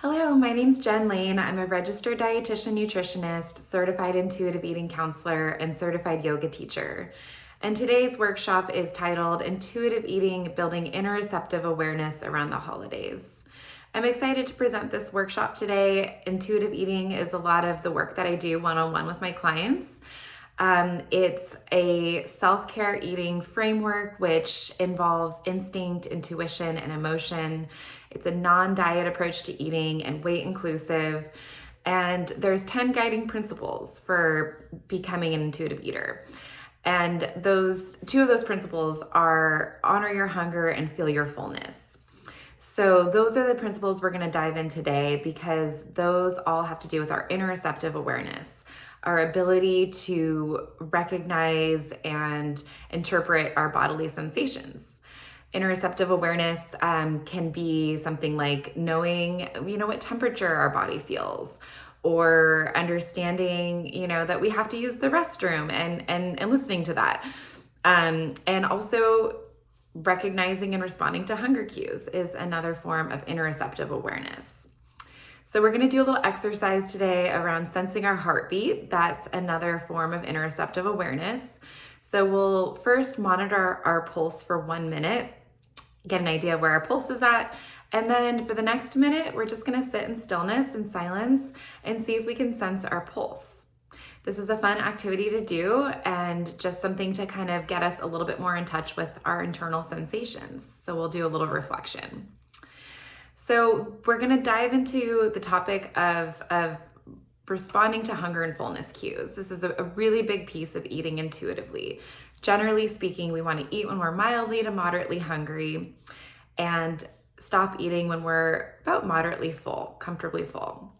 Hello, my name's Jen Lane. I'm a registered dietitian nutritionist, certified intuitive eating counselor, and certified yoga teacher. And today's workshop is titled Intuitive Eating, Building Interoceptive Awareness Around the Holidays. I'm excited to present this workshop today. Intuitive eating is a lot of the work that I do one-on-one with my clients. It's a self-care eating framework which involves instinct, intuition, and emotion. It's a non-diet approach to eating and weight inclusive. And there's 10 guiding principles for becoming an intuitive eater. And two of those principles are honor your hunger and feel your fullness. So those are the principles we're going to dive in today because those all have to do with our interoceptive awareness, our ability to recognize and interpret our bodily sensations. Interoceptive awareness can be something like knowing, what temperature our body feels, or understanding, that we have to use the restroom and listening to that. And also recognizing and responding to hunger cues is another form of interoceptive awareness. So we're going to do a little exercise today around sensing our heartbeat. That's another form of interoceptive awareness. So we'll first monitor our pulse for 1 minute, get an idea of where our pulse is at. And then for the next minute, we're just going to sit in stillness and silence and see if we can sense our pulse. This is a fun activity to do and just something to kind of get us a little bit more in touch with our internal sensations. So we'll do a little reflection. So we're going to dive into the topic of responding to hunger and fullness cues. This is a really big piece of eating intuitively. Generally speaking, we want to eat when we're mildly to moderately hungry and stop eating when we're about moderately full, comfortably full.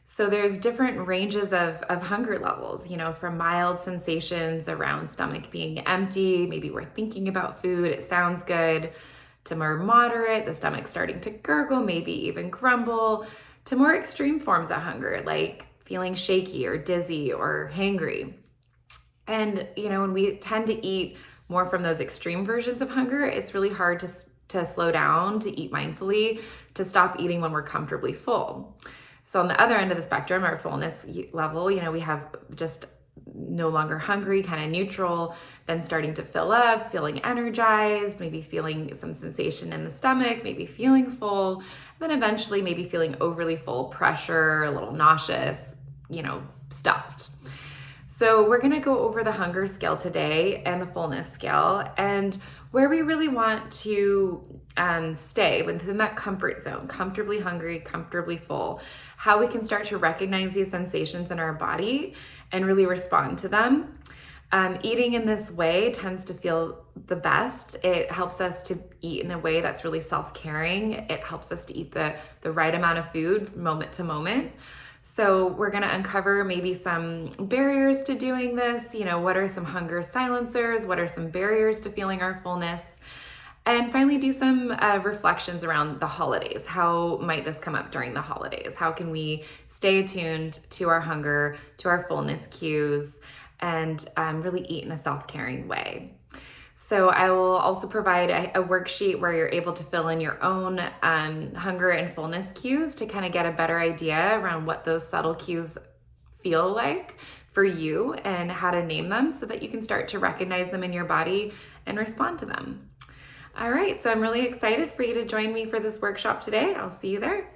So there's different ranges of hunger levels, from mild sensations around stomach being empty, maybe we're thinking about food, it sounds good, to more moderate, the stomach starting to gurgle, maybe even grumble, to more extreme forms of hunger, like feeling shaky or dizzy or hangry. And, when we tend to eat more from those extreme versions of hunger, it's really hard to slow down, to eat mindfully, to stop eating when we're comfortably full. So on the other end of the spectrum, our fullness level, we have just no longer hungry, kind of neutral, then starting to fill up, feeling energized, maybe feeling some sensation in the stomach, maybe feeling full, then eventually maybe feeling overly full, pressure, a little nauseous, stuffed. So we're going to go over the hunger scale today and the fullness scale and where we really want to stay within that comfort zone, comfortably hungry, comfortably full, how we can start to recognize these sensations in our body and really respond to them. Eating in this way tends to feel the best. It helps us to eat in a way that's really self-caring. It helps us to eat the right amount of food moment to moment. So we're going to uncover maybe some barriers to doing this. What are some hunger silencers? What are some barriers to feeling our fullness? And finally, do some reflections around the holidays. How might this come up during the holidays? How can we stay attuned to our hunger, to our fullness cues, and really eat in a self-caring way? So I will also provide a worksheet where you're able to fill in your own hunger and fullness cues to kind of get a better idea around what those subtle cues feel like for you and how to name them so that you can start to recognize them in your body and respond to them. All right, so I'm really excited for you to join me for this workshop today. I'll see you there.